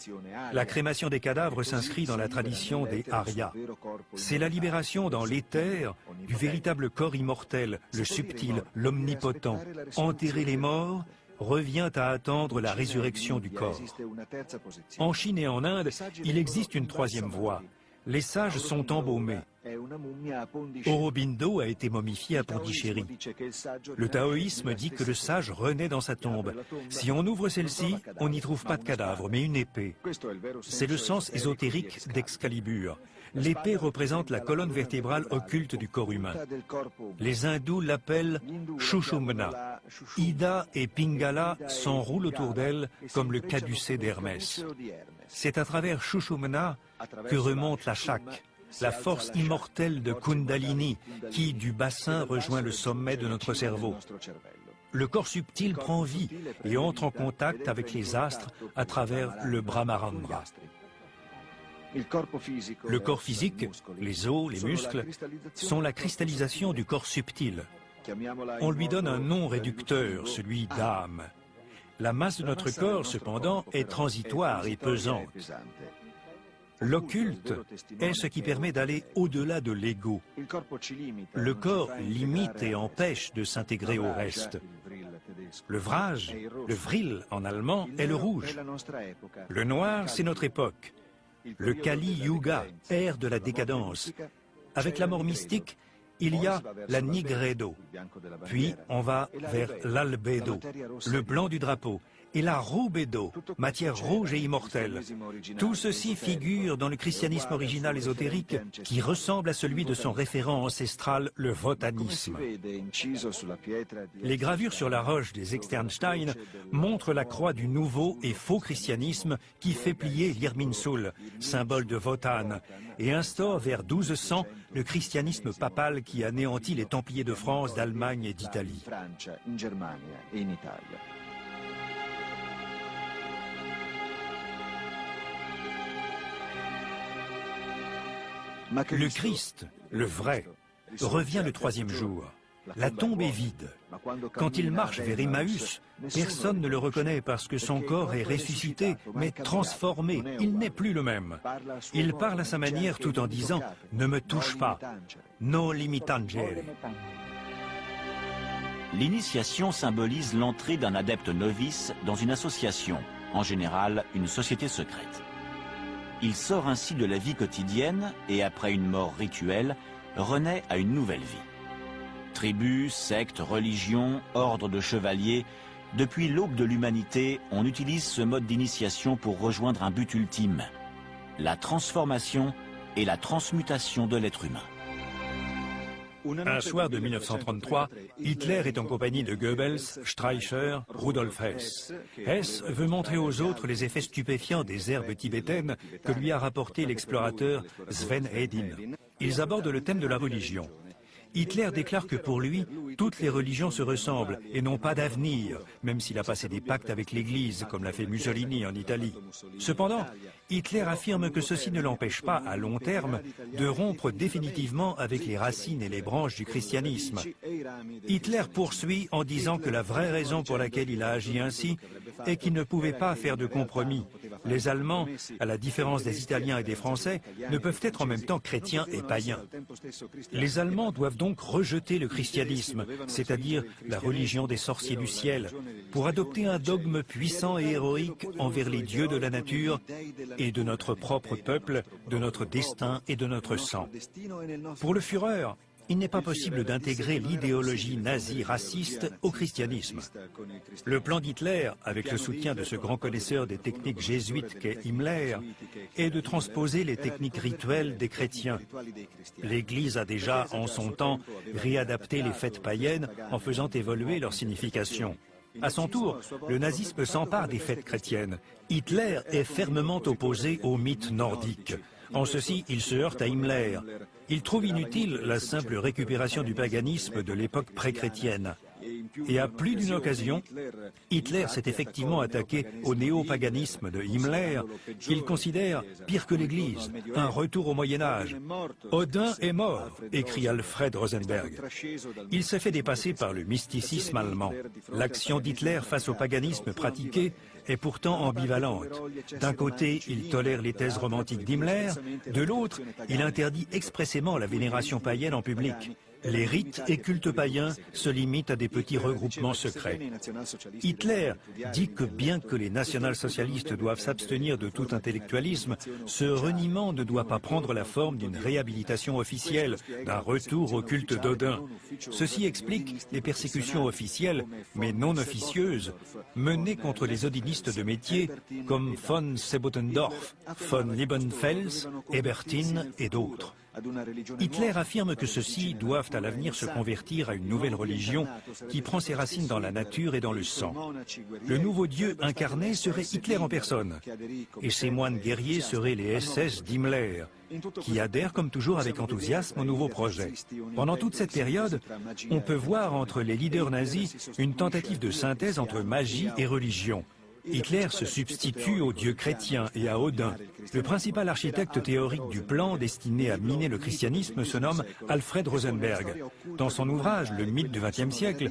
La crémation des cadavres s'inscrit dans la tradition des Arya. C'est la libération dans l'éther du véritable corps immortel, le subtil, l'omnipotent. Enterrer les morts revient à attendre la résurrection du corps. En Chine et en Inde, il existe une troisième voie. Les sages sont embaumés. Aurobindo a été momifié à Pondichéry. Le taoïsme dit que le sage renaît dans sa tombe. Si on ouvre celle-ci, on n'y trouve pas de cadavre, mais une épée. C'est le sens ésotérique d'Excalibur. L'épée représente la colonne vertébrale occulte du corps humain. Les hindous l'appellent Shushumna. Ida et Pingala s'enroulent autour d'elle comme le caducée d'Hermès. C'est à travers Shushumna que remonte la Shak, la force immortelle de Kundalini qui, du bassin, rejoint le sommet de notre cerveau. Le corps subtil prend vie et entre en contact avec les astres à travers le Brahmarandra. Le corps physique, les os, les muscles, sont la cristallisation du corps subtil. On lui donne un nom réducteur, celui d'âme. La masse de notre corps, cependant, est transitoire et pesante. L'occulte est ce qui permet d'aller au-delà de l'ego. Le corps limite et empêche de s'intégrer au reste. Le vraj, le vril en allemand, est le rouge. Le noir, c'est notre époque. Le Kali Yuga, ère de la décadence. Avec la mort mystique, il y a la Nigredo. Puis on va vers l'Albedo, le blanc du drapeau, et la Rubedo, matière rouge et immortelle. Tout ceci figure dans le christianisme original ésotérique qui ressemble à celui de son référent ancestral, le votanisme. Les gravures sur la roche des Externstein montrent la croix du nouveau et faux christianisme qui fait plier l'Irminsul, symbole de Wotan, et instaure vers 1200 le christianisme papal qui anéantit les Templiers de France, d'Allemagne et d'Italie. Le Christ, le vrai, revient le troisième jour. La tombe est vide. Quand il marche vers Emmaüs, personne ne le reconnaît parce que son corps est ressuscité, mais transformé. Il n'est plus le même. Il parle à sa manière tout en disant « Ne me touche pas, no limitangere ». L'initiation symbolise l'entrée d'un adepte novice dans une association, en général une société secrète. Il sort ainsi de la vie quotidienne et, après une mort rituelle, renaît à une nouvelle vie. Tribus, sectes, religions, ordres de chevaliers, depuis l'aube de l'humanité, on utilise ce mode d'initiation pour rejoindre un but ultime, la transformation et la transmutation de l'être humain. Un soir de 1933, Hitler est en compagnie de Goebbels, Streicher, Rudolf Hess. Hess veut montrer aux autres les effets stupéfiants des herbes tibétaines que lui a rapporté l'explorateur Sven Hedin. Ils abordent le thème de la religion. Hitler déclare que pour lui, toutes les religions se ressemblent et n'ont pas d'avenir, même s'il a passé des pactes avec l'Église, comme l'a fait Mussolini en Italie. Cependant, Hitler affirme que ceci ne l'empêche pas, à long terme, de rompre définitivement avec les racines et les branches du christianisme. Hitler poursuit en disant que la vraie raison pour laquelle il a agi ainsi est qu'il ne pouvait pas faire de compromis. Les Allemands, à la différence des Italiens et des Français, ne peuvent être en même temps chrétiens et païens. Les Allemands doivent donc rejeter le christianisme, c'est-à-dire la religion des sorciers du ciel, pour adopter un dogme puissant et héroïque envers les dieux de la nature et de notre propre peuple, de notre destin et de notre sang. Pour le Führer, il n'est pas possible d'intégrer l'idéologie nazie raciste au christianisme. Le plan d'Hitler, avec le soutien de ce grand connaisseur des techniques jésuites qu'est Himmler, est de transposer les techniques rituelles des chrétiens. L'Église a déjà, en son temps, réadapté les fêtes païennes en faisant évoluer leur signification. À son tour, le nazisme s'empare des fêtes chrétiennes. Hitler est fermement opposé au mythe nordique. En ceci, il se heurte à Himmler. Il trouve inutile la simple récupération du paganisme de l'époque pré-chrétienne. Et à plus d'une occasion, Hitler s'est effectivement attaqué au néopaganisme de Himmler, qu'il considère pire que l'Église, un retour au Moyen-Âge. « Odin est mort », écrit Alfred Rosenberg. Il s'est fait dépasser par le mysticisme allemand. L'action d'Hitler face au paganisme pratiqué est pourtant ambivalente. D'un côté, il tolère les thèses romantiques d'Himmler, de l'autre, il interdit expressément la vénération païenne en public. Les rites et cultes païens se limitent à des petits regroupements secrets. Hitler dit que bien que les national-socialistes doivent s'abstenir de tout intellectualisme, ce reniement ne doit pas prendre la forme d'une réhabilitation officielle, d'un retour au culte d'Odin. Ceci explique les persécutions officielles, mais non officieuses, menées contre les odinistes de métier comme von Sebottendorf, von Liebenfels, Ebertin et d'autres. Hitler affirme que ceux-ci doivent à l'avenir se convertir à une nouvelle religion qui prend ses racines dans la nature et dans le sang. Le nouveau Dieu incarné serait Hitler en personne, et ces moines guerriers seraient les SS d'Himmler, qui adhèrent comme toujours avec enthousiasme au nouveau projet. Pendant toute cette période, on peut voir entre les leaders nazis une tentative de synthèse entre magie et religion. Hitler se substitue aux dieux chrétiens et à Odin. Le principal architecte théorique du plan destiné à miner le christianisme se nomme Alfred Rosenberg. Dans son ouvrage « Le mythe du XXe siècle »,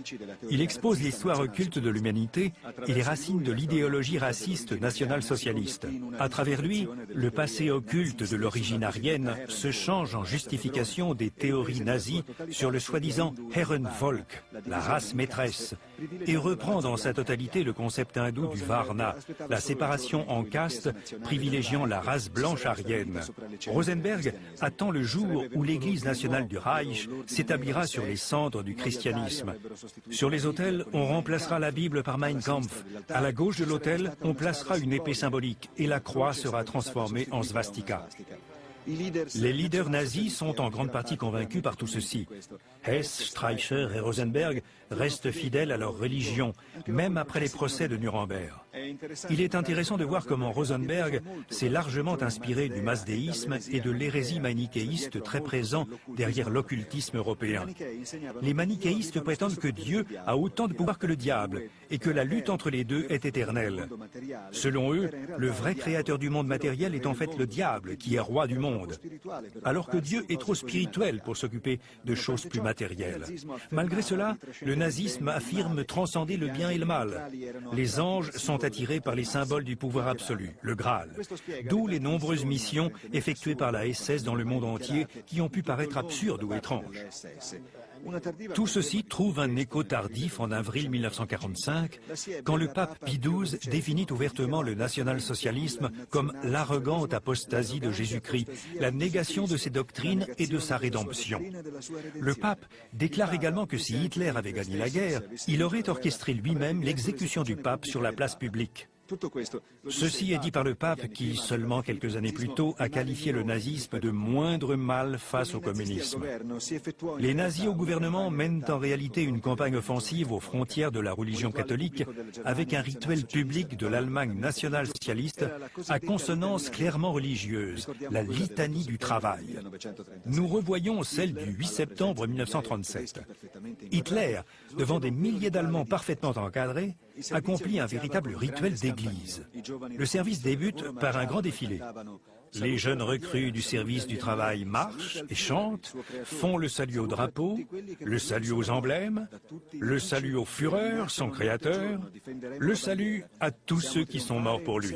il expose l'histoire occulte de l'humanité et les racines de l'idéologie raciste national-socialiste. À travers lui, le passé occulte de l'origine aryenne se change en justification des théories nazies sur le soi-disant Herrenvolk, la race maîtresse, et reprend dans sa totalité le concept hindou du Varna, la séparation en castes privilégiant la race blanche aryenne. Rosenberg attend le jour où l'Église nationale du Reich s'établira sur les cendres du christianisme. Sur les autels, on remplacera la Bible par Mein Kampf. À la gauche de l'autel, on placera une épée symbolique et la croix sera transformée en svastika. Les leaders nazis sont en grande partie convaincus par tout ceci. Hess, Streicher et Rosenberg restent fidèles à leur religion, même après les procès de Nuremberg. Il est intéressant de voir comment Rosenberg s'est largement inspiré du masdéisme et de l'hérésie manichéiste très présent derrière l'occultisme européen. Les manichéistes prétendent que Dieu a autant de pouvoir que le diable et que la lutte entre les deux est éternelle. Selon eux, le vrai créateur du monde matériel est en fait le diable qui est roi du monde, alors que Dieu est trop spirituel pour s'occuper de choses plus matérielles. Malgré cela, le nazisme affirme transcender le bien et le mal. Les anges sont attirés par les symboles du pouvoir absolu, le Graal, d'où les nombreuses missions effectuées par la SS dans le monde entier qui ont pu paraître absurdes ou étranges. Tout ceci trouve un écho tardif en avril 1945, quand le pape Pie XII définit ouvertement le national-socialisme comme l'arrogante apostasie de Jésus-Christ, la négation de ses doctrines et de sa rédemption. Le pape déclare également que si Hitler avait gagné la guerre, il aurait orchestré lui-même l'exécution du pape sur la place publique. Ceci est dit par le pape qui, seulement quelques années plus tôt, a qualifié le nazisme de moindre mal face au communisme. Les nazis au gouvernement mènent en réalité une campagne offensive aux frontières de la religion catholique avec un rituel public de l'Allemagne nationale-socialiste à consonance clairement religieuse, la litanie du travail. Nous revoyons celle du 8 septembre 1937. Hitler, devant des milliers d'Allemands parfaitement encadrés, accomplit un véritable rituel d'église. Le service débute par un grand défilé. Les jeunes recrues du service du travail marchent et chantent, font le salut au drapeau, le salut aux emblèmes, le salut au Führer, son créateur, le salut à tous ceux qui sont morts pour lui.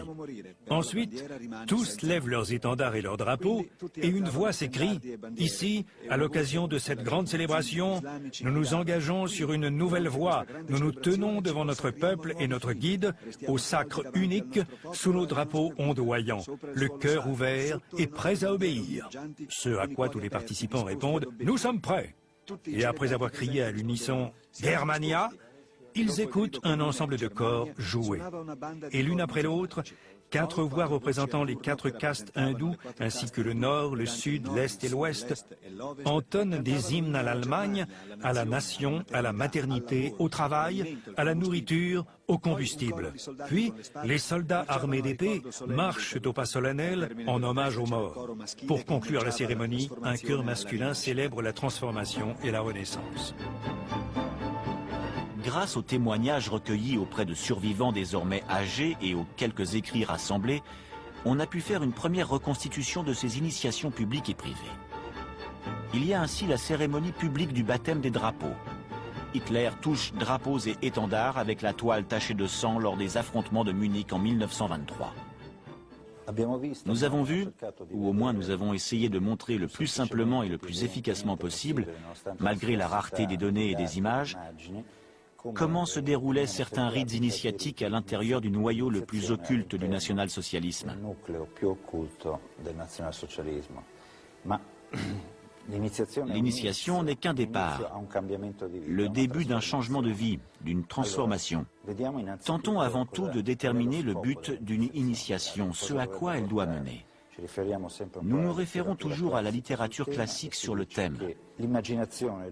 Ensuite, tous lèvent leurs étendards et leurs drapeaux et une voix s'écrie « Ici, à l'occasion de cette grande célébration, nous nous engageons sur une nouvelle voie. Nous nous tenons devant notre peuple et notre guide au sacre unique sous nos drapeaux ondoyants, le cœur ouvert et prêts à obéir. » Ce à quoi tous les participants répondent « Nous sommes prêts !» Et après avoir crié à l'unisson « Germania !», ils écoutent un ensemble de corps jouer. Et l'une après l'autre, 4 voix représentant les 4 castes hindous, ainsi que le nord, le sud, l'est et l'ouest, entonnent des hymnes à l'Allemagne, à la nation, à la maternité, au travail, à la nourriture, au combustible. Puis, les soldats armés d'épées marchent au pas solennel en hommage aux morts. Pour conclure la cérémonie, un chœur masculin célèbre la transformation et la renaissance. Grâce aux témoignages recueillis auprès de survivants désormais âgés et aux quelques écrits rassemblés, on a pu faire une première reconstitution de ces initiations publiques et privées. Il y a ainsi la cérémonie publique du baptême des drapeaux. Hitler touche drapeaux et étendards avec la toile tachée de sang lors des affrontements de Munich en 1923. Nous avons vu, ou au moins nous avons essayé de montrer le plus simplement et le plus efficacement possible, malgré la rareté des données et des images, comment se déroulaient certains rites initiatiques à l'intérieur du noyau le plus occulte du national-socialisme. L'initiation n'est qu'un départ, le début d'un changement de vie, d'une transformation. Tentons avant tout de déterminer le but d'une initiation, ce à quoi elle doit mener. Nous nous référons toujours à la littérature classique sur le thème.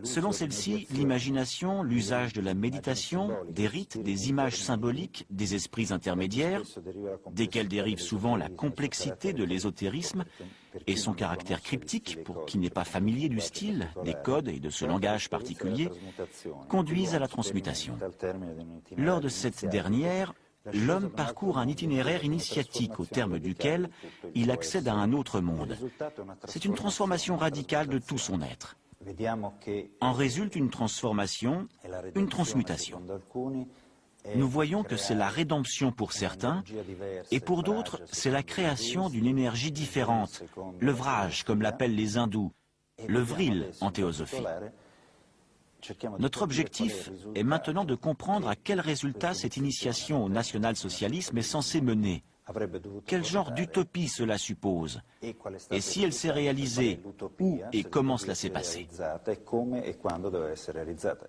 Selon celle-ci, l'imagination, l'usage de la méditation, des rites, des images symboliques, des esprits intermédiaires, desquels dérive souvent la complexité de l'ésotérisme et son caractère cryptique, pour qui n'est pas familier du style, des codes et de ce langage particulier, conduisent à la transmutation. Lors de cette dernière, l'homme parcourt un itinéraire initiatique au terme duquel il accède à un autre monde. C'est une transformation radicale de tout son être. En résulte une transformation, une transmutation. Nous voyons que c'est la rédemption pour certains, et pour d'autres, c'est la création d'une énergie différente, le vraj, comme l'appellent les hindous, le vril en théosophie. Notre objectif est maintenant de comprendre à quel résultat cette initiation au national-socialisme est censée mener. Quel genre d'utopie cela suppose? Et si elle s'est réalisée, où et comment cela s'est passé?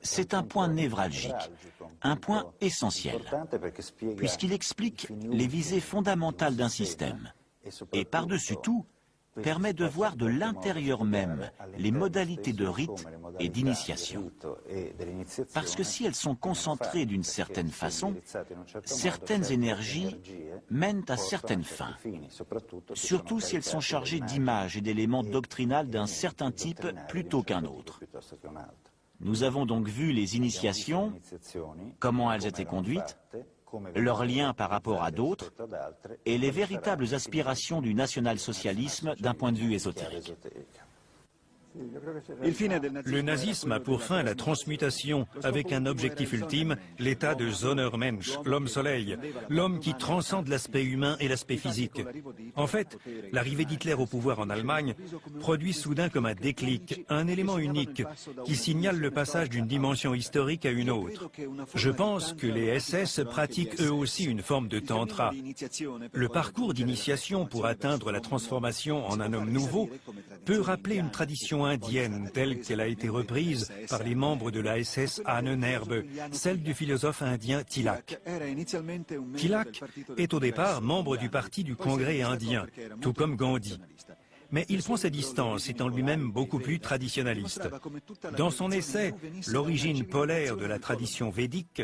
C'est un point névralgique, un point essentiel, puisqu'il explique les visées fondamentales d'un système. Et par-dessus tout, permet de voir de l'intérieur même les modalités de rite et d'initiation. Parce que si elles sont concentrées d'une certaine façon, certaines énergies mènent à certaines fins, surtout si elles sont chargées d'images et d'éléments doctrinaux d'un certain type plutôt qu'un autre. Nous avons donc vu les initiations, comment elles étaient conduites, leurs liens par rapport à d'autres et les véritables aspirations du national-socialisme d'un point de vue ésotérique. Le nazisme a pour fin la transmutation avec un objectif ultime, l'état de Sondermensch, l'homme-soleil, l'homme qui transcende l'aspect humain et l'aspect physique. En fait, l'arrivée d'Hitler au pouvoir en Allemagne produit soudain comme un déclic, un élément unique qui signale le passage d'une dimension historique à une autre. Je pense que les SS pratiquent eux aussi une forme de tantra. Le parcours d'initiation pour atteindre la transformation en un homme nouveau peut rappeler une tradition tradition indienne telle qu'elle a été reprise par les membres de la SS Ahnenerbe, celle du philosophe indien Tilak. Tilak est au départ membre du parti du Congrès indien, tout comme Gandhi. Mais il prend ses distances, étant lui-même beaucoup plus traditionnaliste. Dans son essai « L'origine polaire de la tradition védique »,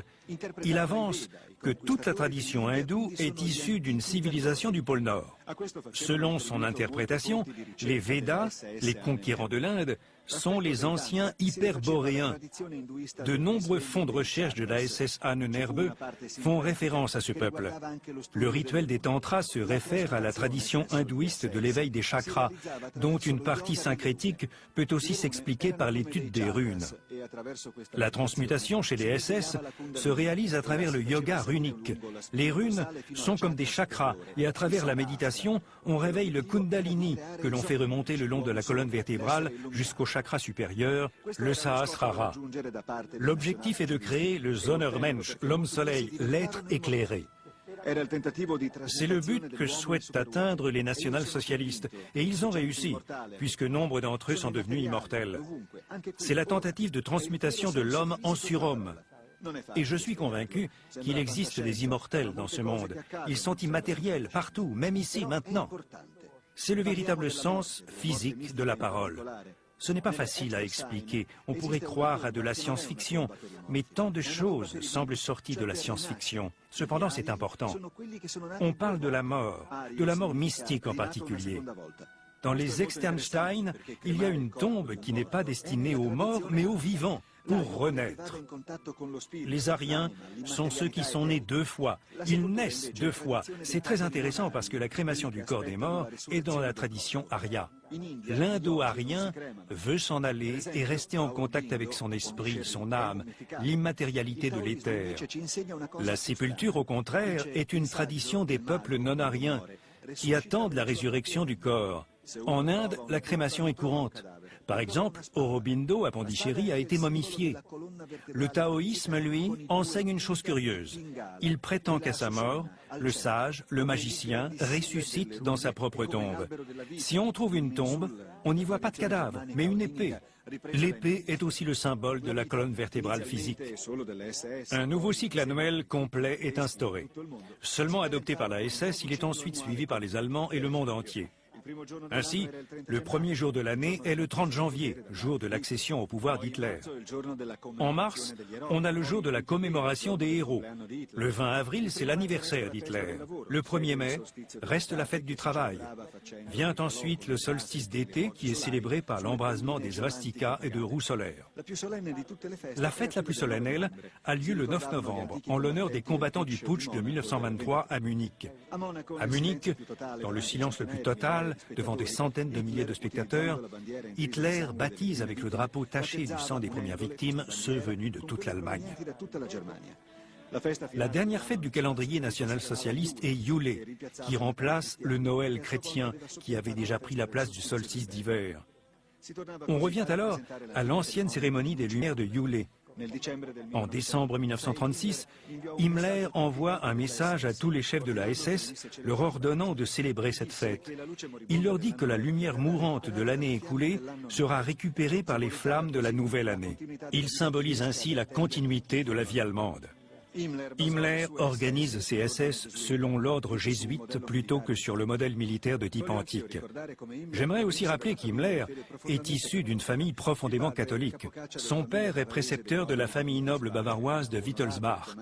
il avance que toute la tradition hindoue est issue d'une civilisation du pôle Nord. Selon son interprétation, les Védas, les conquérants de l'Inde, sont les anciens hyperboréens. De nombreux fonds de recherche de la SS Ahnenerbe font référence à ce peuple. Le rituel des tantras se réfère à la tradition hindouiste de l'éveil des chakras, dont une partie syncrétique peut aussi s'expliquer par l'étude des runes. La transmutation chez les SS se réalise à travers le yoga runique. Les runes sont comme des chakras et à travers la méditation, on réveille le kundalini que l'on fait remonter le long de la colonne vertébrale jusqu'au chakra supérieur, le Sahasrara. L'objectif est de créer le Sonnermensch, l'homme soleil, l'être éclairé. C'est le but que souhaitent atteindre les national-socialistes, et ils ont réussi, puisque nombre d'entre eux sont devenus immortels. C'est la tentative de transmutation de l'homme en surhomme. Et je suis convaincu qu'il existe des immortels dans ce monde. Ils sont immatériels partout, même ici, maintenant. C'est le véritable sens physique de la parole. Ce n'est pas facile à expliquer, on pourrait croire à de la science-fiction, mais tant de choses semblent sorties de la science-fiction. Cependant, c'est important. On parle de la mort mystique en particulier. Dans les Externstein, il y a une tombe qui n'est pas destinée aux morts, mais aux vivants, pour renaître. Les Aryens sont ceux qui sont nés 2 fois. Ils naissent 2 fois. C'est très intéressant parce que la crémation du corps des morts est dans la tradition arya. L'indo-arien veut s'en aller et rester en contact avec son esprit, son âme, l'immatérialité de l'éther. La sépulture, au contraire, est une tradition des peuples non-ariens qui attendent la résurrection du corps. En Inde, la crémation est courante. Par exemple, Aurobindo à Pondichéry a été momifié. Le taoïsme, lui, enseigne une chose curieuse. Il prétend qu'à sa mort, le sage, le magicien, ressuscite dans sa propre tombe. Si on trouve une tombe, on n'y voit pas de cadavre, mais une épée. L'épée est aussi le symbole de la colonne vertébrale physique. Un nouveau cycle annuel complet est instauré. Seulement adopté par la SS, il est ensuite suivi par les Allemands et le monde entier. Ainsi, le premier jour de l'année est le 30 janvier, jour de l'accession au pouvoir d'Hitler. En mars, on a le jour de la commémoration des héros. Le 20 avril, c'est l'anniversaire d'Hitler. Le 1er mai reste la fête du travail. Vient ensuite le solstice d'été qui est célébré par l'embrasement des swastikas et de roues solaires. La fête la plus solennelle a lieu le 9 novembre, en l'honneur des combattants du putsch de 1923 à Munich. À Munich, dans le silence le plus total, devant des centaines de milliers de spectateurs, Hitler baptise avec le drapeau taché du sang des premières victimes ceux venus de toute l'Allemagne. La dernière fête du calendrier national-socialiste est Yule, qui remplace le Noël chrétien qui avait déjà pris la place du solstice d'hiver. On revient alors à l'ancienne cérémonie des Lumières de Yule. En décembre 1936, Himmler envoie un message à tous les chefs de la SS leur ordonnant de célébrer cette fête. Il leur dit que la lumière mourante de l'année écoulée sera récupérée par les flammes de la nouvelle année. Il symbolise ainsi la continuité de la vie allemande. Himmler organise ses SS selon l'ordre jésuite plutôt que sur le modèle militaire de type antique. J'aimerais aussi rappeler qu'Himmler est issu d'une famille profondément catholique. Son père est précepteur de la famille noble bavaroise de Wittelsbach.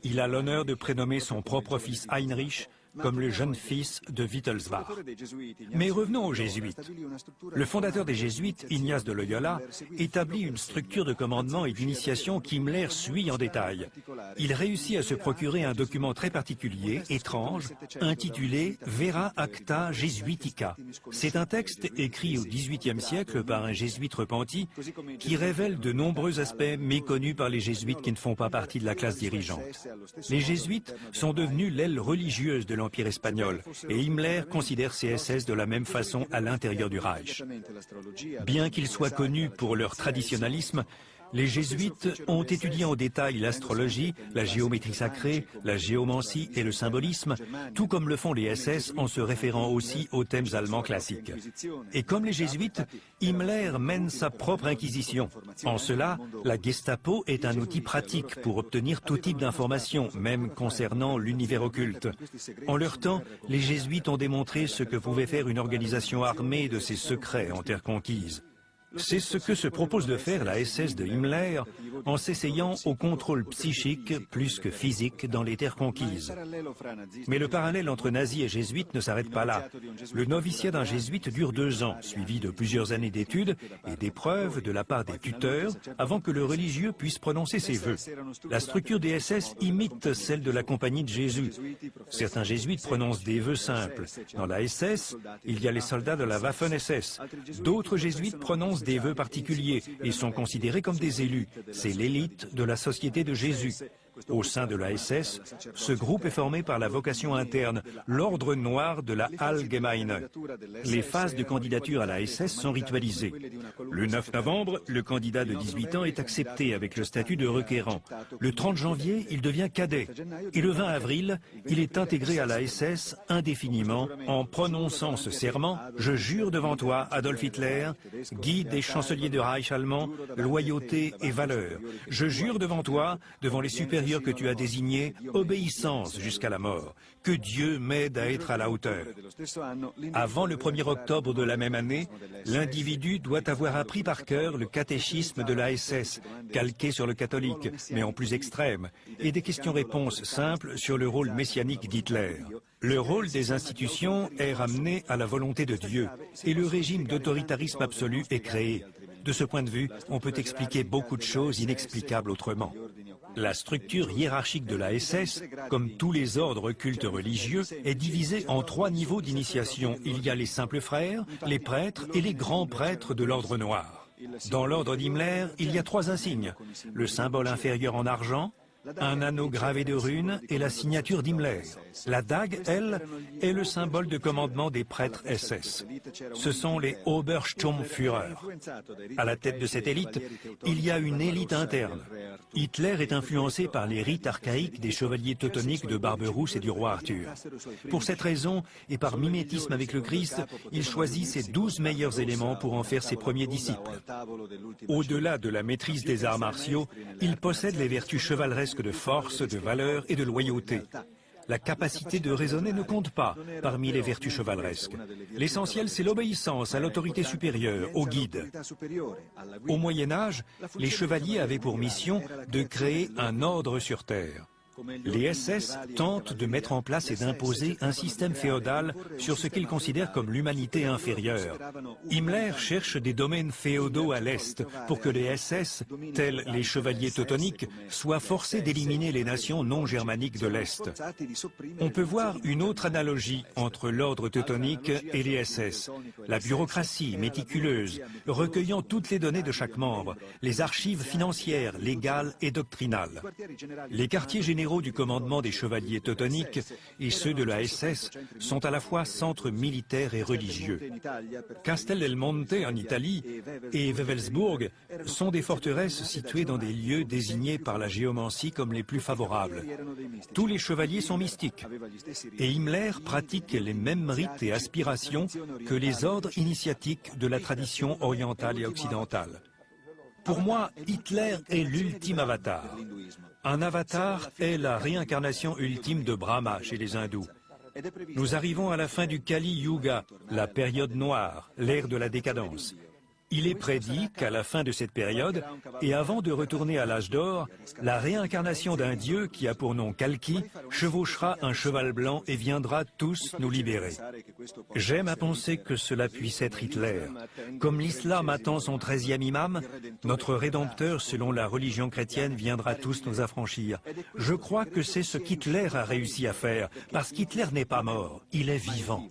Il a l'honneur de prénommer son propre fils Heinrich comme le jeune fils de Wittelsbach. Mais revenons aux jésuites. Le fondateur des jésuites, Ignace de Loyola, établit une structure de commandement et d'initiation qu'Himmler suit en détail. Il réussit à se procurer un document très particulier, étrange, intitulé Vera Acta Jesuitica. C'est un texte écrit au XVIIIe siècle par un jésuite repenti qui révèle de nombreux aspects méconnus par les jésuites qui ne font pas partie de la classe dirigeante. Les jésuites sont devenus l'aile religieuse de l'Empire espagnol, et Himmler considère ces SS de la même façon à l'intérieur du Reich. Bien qu'ils soient connus pour leur traditionnalisme, Les jésuites ont étudié en détail l'astrologie, la géométrie sacrée, la géomancie et le symbolisme, tout comme le font les SS en se référant aussi aux thèmes allemands classiques. Et comme les jésuites, Himmler mène sa propre inquisition. En cela, la Gestapo est un outil pratique pour obtenir tout type d'informations, même concernant l'univers occulte. En leur temps, les jésuites ont démontré ce que pouvait faire une organisation armée de ses secrets en terre conquise. C'est ce que se propose de faire la SS de Himmler en s'essayant au contrôle psychique plus que physique dans les terres conquises. Mais le parallèle entre nazis et jésuites ne s'arrête pas là. Le noviciat d'un jésuite dure 2 ans, suivi de plusieurs années d'études et d'épreuves de la part des tuteurs avant que le religieux puisse prononcer ses vœux. La structure des SS imite celle de la Compagnie de Jésus. Certains jésuites prononcent des vœux simples. Dans la SS, il y a les soldats de la Waffen-SS. D'autres jésuites prononcent des vœux particuliers et sont considérés comme des élus. C'est l'élite de la Société de Jésus. Au sein de la SS, ce groupe est formé par la vocation interne, l'ordre noir de la Allgemeine. Les phases de candidature à la SS sont ritualisées. Le 9 novembre, le candidat de 18 ans est accepté avec le statut de requérant. Le 30 janvier, il devient cadet. Et le 20 avril, il est intégré à la SS indéfiniment en prononçant ce serment « Je jure devant toi, Adolf Hitler, guide des chanceliers de Reich allemand, loyauté et valeur. Je jure devant toi, devant les supérieurs que tu as désigné, obéissance jusqu'à la mort. Que Dieu m'aide à être à la hauteur. » Avant le 1er octobre de la même année, l'individu doit avoir appris par cœur le catéchisme de la SS, calqué sur le catholique, mais en plus extrême, et des questions-réponses simples sur le rôle messianique d'Hitler. Le rôle des institutions est ramené à la volonté de Dieu, et le régime d'autoritarisme absolu est créé. De ce point de vue, on peut expliquer beaucoup de choses inexplicables autrement. La structure hiérarchique de la SS, comme tous les ordres cultes religieux, est divisée en 3 niveaux d'initiation. Il y a les simples frères, les prêtres et les grands prêtres de l'ordre noir. Dans l'ordre d'Himmler, il y a 3 insignes. Le symbole inférieur en argent, un anneau gravé de runes et la signature d'Himmler. La dague, elle, est le symbole de commandement des prêtres SS. Ce sont les Obersturmführer. À la tête de cette élite, il y a une élite interne. Hitler est influencé par les rites archaïques des chevaliers teutoniques de Barberousse et du roi Arthur. Pour cette raison, et par mimétisme avec le Christ, il choisit ses 12 meilleurs éléments pour en faire ses premiers disciples. Au-delà de la maîtrise des arts martiaux, il possède les vertus chevaleresques de force, de valeur et de loyauté. La capacité de raisonner ne compte pas parmi les vertus chevaleresques. L'essentiel, c'est l'obéissance à l'autorité supérieure, au guide. Au Moyen-Âge, les chevaliers avaient pour mission de créer un ordre sur terre. Les SS tentent de mettre en place et d'imposer un système féodal sur ce qu'ils considèrent comme l'humanité inférieure. Himmler cherche des domaines féodaux à l'Est pour que les SS, tels les chevaliers teutoniques, soient forcés d'éliminer les nations non germaniques de l'Est. On peut voir une autre analogie entre l'ordre teutonique et les SS. La bureaucratie méticuleuse, recueillant toutes les données de chaque membre, les archives financières, légales et doctrinales. Les quartiers généraux du commandement des chevaliers teutoniques et ceux de la SS sont à la fois centres militaires et religieux. Castel del Monte en Italie et Wewelsburg sont des forteresses situées dans des lieux désignés par la géomancie comme les plus favorables. Tous les chevaliers sont mystiques et Himmler pratique les mêmes rites et aspirations que les ordres initiatiques de la tradition orientale et occidentale. Pour moi, Hitler est l'ultime avatar. Un avatar est la réincarnation ultime de Brahma chez les hindous. Nous arrivons à la fin du Kali Yuga, la période noire, l'ère de la décadence. Il est prédit qu'à la fin de cette période, et avant de retourner à l'âge d'or, la réincarnation d'un dieu qui a pour nom Kalki chevauchera un cheval blanc et viendra tous nous libérer. J'aime à penser que cela puisse être Hitler. Comme l'islam attend son 13e imam, notre Rédempteur selon la religion chrétienne viendra tous nous affranchir. Je crois que c'est ce qu'Hitler a réussi à faire, parce qu'Hitler n'est pas mort, il est vivant.